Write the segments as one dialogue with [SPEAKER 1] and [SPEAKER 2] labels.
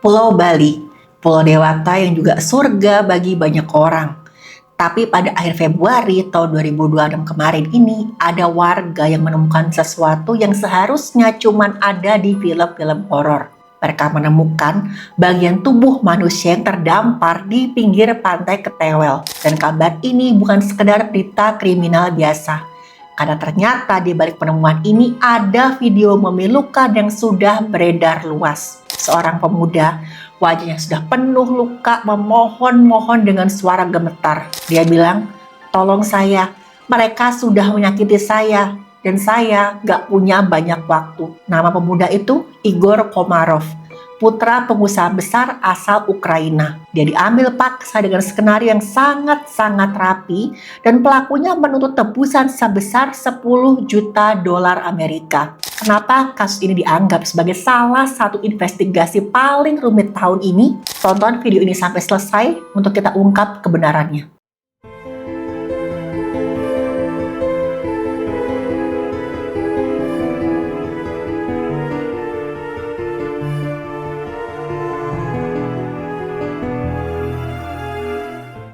[SPEAKER 1] Pulau Bali, pulau dewata yang juga surga bagi banyak orang. Tapi pada akhir Februari tahun 2026 kemarin ini, ada warga yang menemukan sesuatu yang seharusnya cuma ada di film-film horor. Mereka menemukan bagian tubuh manusia yang terdampar di pinggir pantai Ketewel. Dan kabar ini bukan sekedar berita kriminal biasa. Karena ternyata di balik penemuan ini ada video memilukan yang sudah beredar luas. Seorang pemuda, wajahnya sudah penuh luka, memohon-mohon dengan suara gemetar. Dia bilang, "Tolong saya, mereka sudah menyakiti saya, dan saya gak punya banyak waktu." Nama pemuda itu Igor Komarov, putra pengusaha besar asal Ukraina. Dia diambil paksa dengan skenario yang sangat-sangat rapi, dan pelakunya menuntut tebusan sebesar 10 juta dolar Amerika. Kenapa kasus ini dianggap sebagai salah satu investigasi paling rumit tahun ini? Tonton video ini sampai selesai untuk kita ungkap kebenarannya.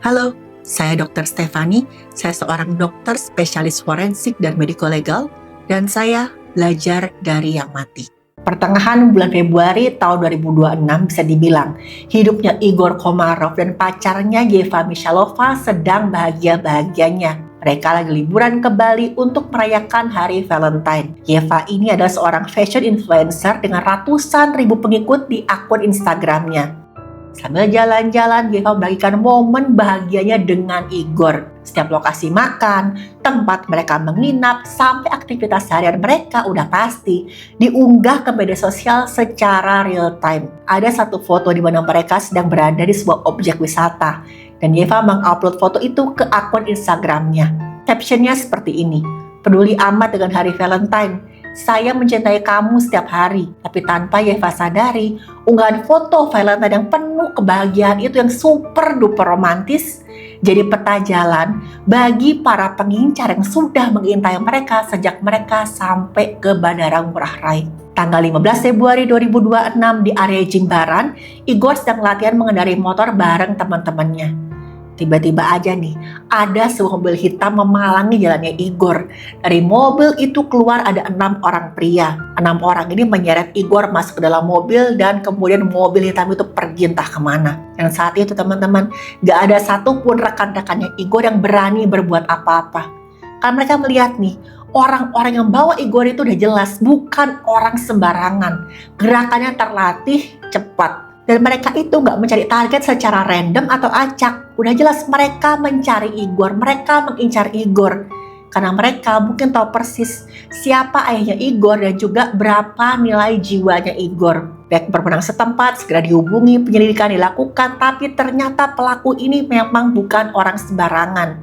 [SPEAKER 1] Halo, saya Dr. Stefani. Saya seorang dokter spesialis forensik dan mediko-legal, dan saya belajar dari yang mati. Pertengahan bulan Februari tahun 2026 bisa dibilang hidupnya Igor Komarov dan pacarnya Yeva Mishalova sedang bahagia-bahagianya. Mereka lagi liburan ke Bali untuk merayakan hari Valentine. Yeva ini adalah seorang fashion influencer dengan ratusan ribu pengikut di akun Instagramnya. Sambil jalan-jalan, Yeva membagikan momen bahagianya dengan Igor. Setiap lokasi makan, tempat mereka menginap, sampai aktivitas harian mereka udah pasti diunggah ke media sosial secara real time. Ada satu foto di mana mereka sedang berada di sebuah objek wisata, dan Yeva mengupload foto itu ke akun Instagramnya. Captionnya seperti ini, "Peduli amat dengan hari Valentine. Saya mencintai kamu setiap hari." Tapi tanpa Yeva sadari, unggahan foto Valentine yang penuh kebahagiaan itu yang super duper romantis jadi peta jalan bagi para pengincar yang sudah mengintai mereka sejak mereka sampai ke Bandara Ngurah Rai. Tanggal 15 Februari 2026 di area Jimbaran, Igor sedang latihan mengendarai motor bareng teman-temannya. Tiba-tiba aja nih, ada sebuah mobil hitam memalangi jalannya Igor. Dari mobil itu keluar ada 6 orang pria. 6 orang ini menyeret Igor masuk ke dalam mobil dan kemudian mobil hitam itu pergi entah kemana. Dan saat itu teman-teman, gak ada satupun rekan-rekannya Igor yang berani berbuat apa-apa. Karena mereka melihat nih, orang-orang yang bawa Igor itu udah jelas bukan orang sembarangan. Gerakannya terlatih, cepat. Dan mereka itu nggak mencari target secara random atau acak. Udah jelas mereka mencari Igor, mereka mengincar Igor. Karena mereka mungkin tahu persis siapa ayahnya Igor dan juga berapa nilai jiwanya Igor. Pihak berwenang setempat segera dihubungi, penyelidikan dilakukan, tapi ternyata pelaku ini memang bukan orang sembarangan.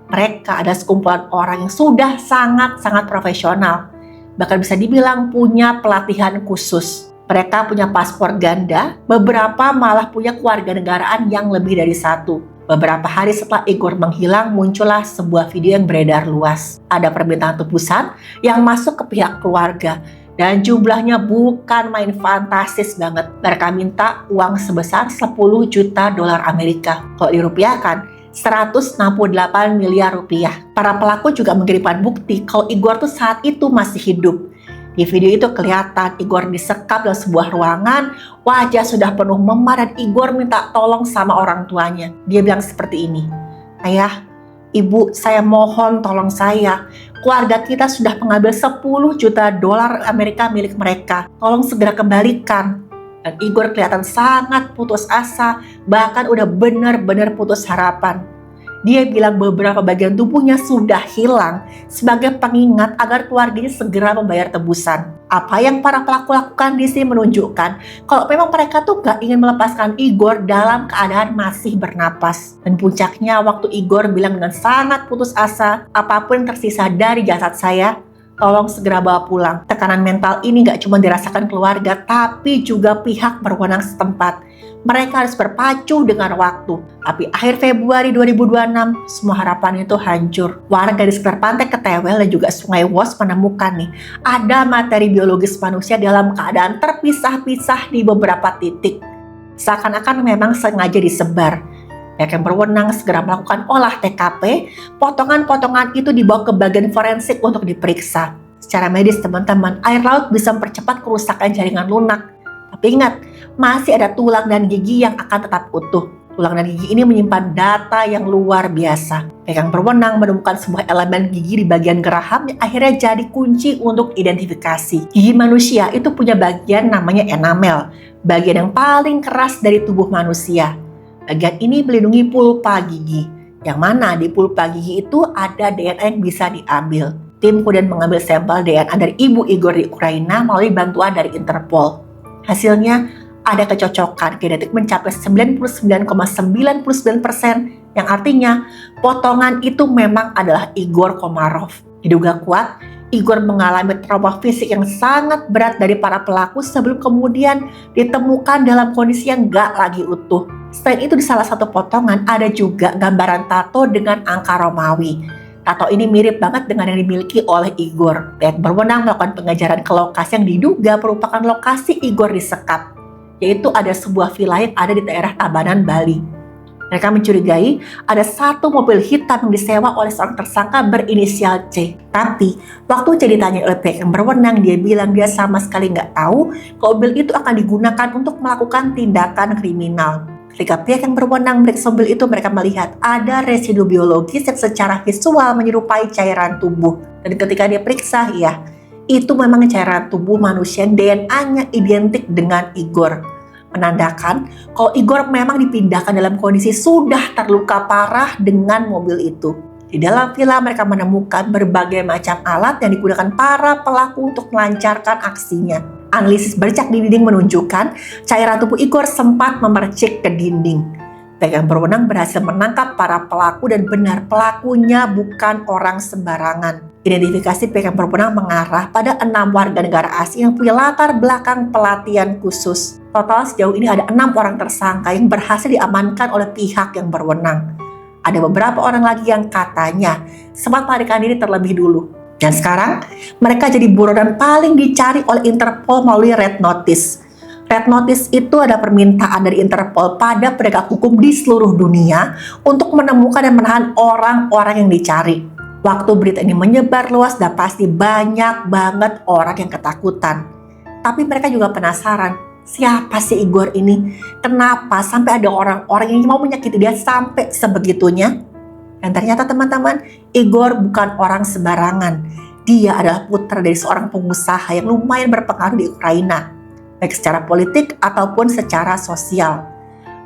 [SPEAKER 1] Mereka adalah sekumpulan orang yang sudah sangat-sangat profesional. Bahkan bisa dibilang punya pelatihan khusus. Mereka punya paspor ganda, beberapa malah punya kewarganegaraan yang lebih dari satu. Beberapa hari setelah Igor menghilang, muncullah sebuah video yang beredar luas. Ada permintaan tebusan yang masuk ke pihak keluarga. Dan jumlahnya bukan main fantastis banget. Mereka minta uang sebesar 10 juta dolar Amerika. Kalau dirupiahkan, 168 miliar rupiah. Para pelaku juga mengirimkan bukti kalau Igor tuh saat itu masih hidup. Di video itu kelihatan Igor disekap dalam sebuah ruangan, wajah sudah penuh memar dan Igor minta tolong sama orang tuanya. Dia bilang seperti ini, "Ayah, Ibu, saya mohon tolong saya. Keluarga kita sudah mengambil 10 juta dolar Amerika milik mereka. Tolong segera kembalikan." Dan Igor kelihatan sangat putus asa, bahkan udah benar-benar putus harapan. Dia bilang beberapa bagian tubuhnya sudah hilang sebagai pengingat agar keluarganya segera membayar tebusan. Apa yang para pelaku lakukan di sini menunjukkan kalau memang mereka tuh gak ingin melepaskan Igor dalam keadaan masih bernapas. Dan puncaknya waktu Igor bilang dengan sangat putus asa, "Apapun yang tersisa dari jasad saya, tolong segera bawa pulang." Tekanan mental ini gak cuma dirasakan keluarga, tapi juga pihak berwenang setempat. Mereka harus berpacu dengan waktu. Tapi akhir Februari 2026, semua harapan itu hancur. Warga di sekitar pantai Ketewel dan juga Sungai Wos menemukan nih, ada materi biologis manusia dalam keadaan terpisah-pisah di beberapa titik. Seakan-akan memang sengaja disebar. Pihak yang berwenang segera melakukan olah TKP, potongan-potongan itu dibawa ke bagian forensik untuk diperiksa. Secara medis teman-teman, air laut bisa mempercepat kerusakan jaringan lunak. Tapi ingat, masih ada tulang dan gigi yang akan tetap utuh. Tulang dan gigi ini menyimpan data yang luar biasa. Pihak yang berwenang menemukan sebuah elemen gigi di bagian geraham yang akhirnya jadi kunci untuk identifikasi. Gigi manusia itu punya bagian namanya enamel, bagian yang paling keras dari tubuh manusia. Bagian ini melindungi pulpa gigi, yang mana di pulpa gigi itu ada DNA yang bisa diambil. Tim kemudian mengambil sampel DNA dari ibu Igor di Ukraina melalui bantuan dari Interpol. Hasilnya ada kecocokan genetik mencapai 99,99%, yang artinya potongan itu memang adalah Igor Komarov. Diduga kuat, Igor mengalami trauma fisik yang sangat berat dari para pelaku sebelum kemudian ditemukan dalam kondisi yang gak lagi utuh. Selain itu di salah satu potongan ada juga gambaran tato dengan angka Romawi. Tato ini mirip banget dengan yang dimiliki oleh Igor. Pihak berwenang melakukan pengejaran ke lokasi yang diduga merupakan lokasi Igor disekap, yaitu ada sebuah villa yang ada di daerah Tabanan, Bali. Mereka mencurigai ada satu mobil hitam yang disewa oleh seorang tersangka berinisial C. Tapi, waktu C ditanya oleh pihak yang berwenang, dia bilang dia sama sekali nggak tahu kalau mobil itu akan digunakan untuk melakukan tindakan kriminal. Ketika pihak yang berwenang meriksa mobil itu, mereka melihat ada residu biologis yang secara visual menyerupai cairan tubuh. Dan ketika dia periksa, ya, itu memang cairan tubuh manusia yang DNA-nya identik dengan Igor. Menandakan kalau Igor memang dipindahkan dalam kondisi sudah terluka parah dengan mobil itu. Di dalam villa mereka menemukan berbagai macam alat yang digunakan para pelaku untuk melancarkan aksinya. Analisis bercak di dinding menunjukkan cairan tubuh Igor sempat memercik ke dinding. Pihak yang berwenang berhasil menangkap para pelaku dan benar pelakunya bukan orang sembarangan. Identifikasi pihak yang berwenang mengarah pada 6 warga negara asing yang punya latar belakang pelatihan khusus. Total sejauh ini ada 6 orang tersangka yang berhasil diamankan oleh pihak yang berwenang. Ada beberapa orang lagi yang katanya sempat melarikan diri terlebih dulu. Dan sekarang mereka jadi buronan paling dicari oleh Interpol melalui Red Notice. Red Notice itu ada permintaan dari Interpol pada penegak hukum di seluruh dunia untuk menemukan dan menahan orang-orang yang dicari. Waktu berita ini menyebar luas, dan pasti banyak banget orang yang ketakutan. Tapi mereka juga penasaran, siapa sih Igor ini? Kenapa sampai ada orang-orang yang mau menyakiti dia sampai sebegitunya? Dan ternyata teman-teman, Igor bukan orang sembarangan. Dia adalah putra dari seorang pengusaha yang lumayan berpengaruh di Ukraina, baik secara politik ataupun secara sosial.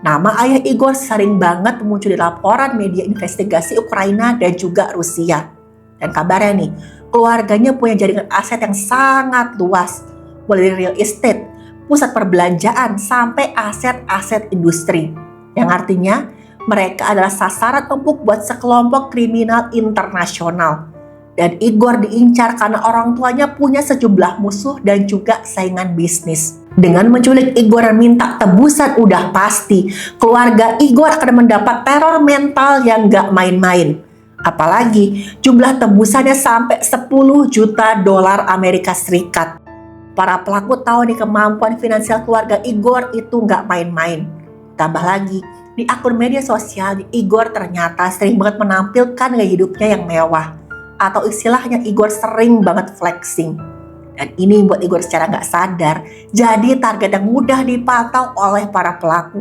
[SPEAKER 1] Nama ayah Igor sering banget muncul di laporan media investigasi Ukraina dan juga Rusia. Dan kabarnya nih, keluarganya punya jaringan aset yang sangat luas, mulai dari real estate, pusat perbelanjaan, sampai aset-aset industri. Yang artinya, mereka adalah sasaran empuk buat sekelompok kriminal internasional. Dan Igor diincar karena orang tuanya punya sejumlah musuh dan juga saingan bisnis. Dengan menculik Igor dan minta tebusan udah pasti, keluarga Igor akan mendapat teror mental yang gak main-main. Apalagi jumlah tebusannya sampai 10 juta dolar Amerika Serikat. Para pelaku tahu nih kemampuan finansial keluarga Igor itu gak main-main. Tambah lagi, di akun media sosial, Igor ternyata sering banget menampilkan gaya hidupnya yang mewah. Atau istilahnya Igor sering banget flexing. Dan ini buat Igor secara nggak sadar jadi target yang mudah dipantau oleh para pelaku.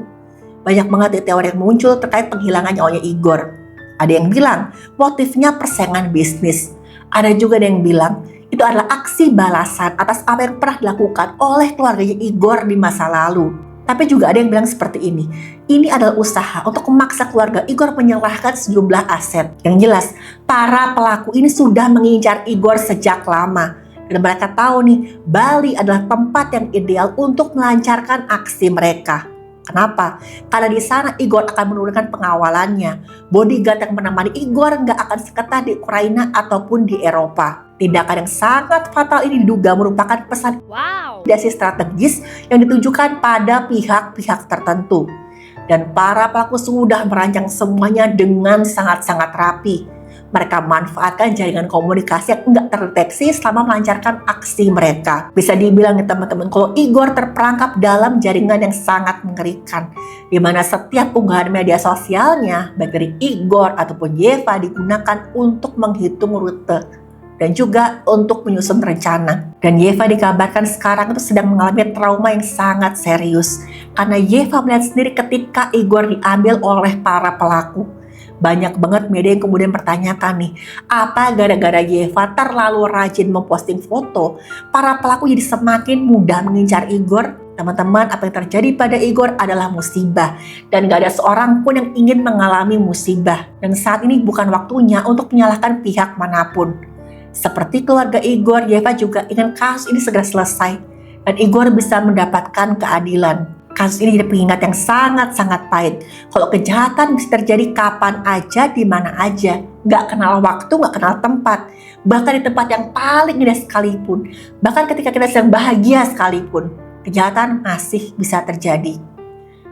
[SPEAKER 1] Banyak banget teori yang muncul terkait penghilangan nyawanya Igor. Ada yang bilang motifnya persaingan bisnis. Ada juga yang bilang itu adalah aksi balasan atas apa yang pernah dilakukan oleh keluarganya Igor di masa lalu. Tapi juga ada yang bilang seperti ini. Ini adalah usaha untuk memaksa keluarga Igor menyerahkan sejumlah aset. Yang jelas, para pelaku ini sudah mengincar Igor sejak lama. Dan mereka tahu nih, Bali adalah tempat yang ideal untuk melancarkan aksi mereka. Kenapa? Karena di sana Igor akan menurunkan pengawalannya. Bodyguard yang menemani Igor nggak akan seketat di Ukraina ataupun di Eropa. Tindakan yang sangat fatal ini diduga merupakan pesan dasi strategis yang ditujukan pada pihak-pihak tertentu. Dan para pelaku sudah merancang semuanya dengan sangat-sangat rapi. mereka manfaatkan jaringan komunikasi yang nggak terdeteksi selama melancarkan aksi mereka. Bisa dibilang ya teman-teman, kalau Igor terperangkap dalam jaringan yang sangat mengerikan, di mana setiap unggahan media sosialnya, baik dari Igor ataupun Yeva, digunakan untuk menghitung rute dan juga untuk menyusun rencana. Dan Yeva dikabarkan sekarang itu sedang mengalami trauma yang sangat serius, karena Yeva melihat sendiri ketika Igor diambil oleh para pelaku. Banyak banget media yang kemudian pertanyakan nih, apa gara-gara Yeva terlalu rajin memposting foto, para pelaku jadi semakin mudah mengincar Igor? Teman-teman, apa yang terjadi pada Igor adalah musibah, dan gak ada seorang pun yang ingin mengalami musibah. Dan saat ini bukan waktunya untuk menyalahkan pihak manapun. Seperti keluarga Igor, Yeva juga ingin kasus ini segera selesai dan Igor bisa mendapatkan keadilan. Kasus ini jadi pengingat yang sangat-sangat pahit. Kalau kejahatan bisa terjadi kapan aja, di mana aja, gak kenal waktu, gak kenal tempat, bahkan di tempat yang paling indah sekalipun, bahkan ketika kita sedang bahagia sekalipun, kejahatan masih bisa terjadi.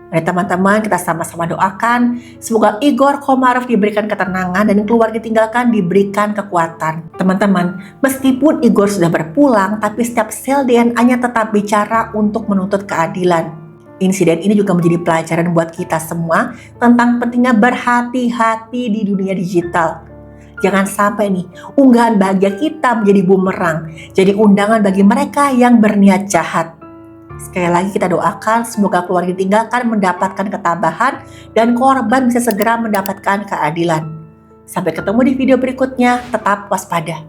[SPEAKER 1] Mari teman-teman, kita sama-sama doakan semoga Igor Komarov diberikan ketenangan dan keluarga ditinggalkan diberikan kekuatan. Teman-teman, meskipun Igor sudah berpulang, tapi setiap sel DNA-nya tetap bicara untuk menuntut keadilan. Insiden ini juga menjadi pelajaran buat kita semua tentang pentingnya berhati-hati di dunia digital. Jangan sampai nih, unggahan bahagia kita menjadi bumerang, jadi undangan bagi mereka yang berniat jahat. Sekali lagi kita doakan semoga keluarga ditinggalkan mendapatkan ketabahan dan korban bisa segera mendapatkan keadilan. Sampai ketemu di video berikutnya, tetap waspada.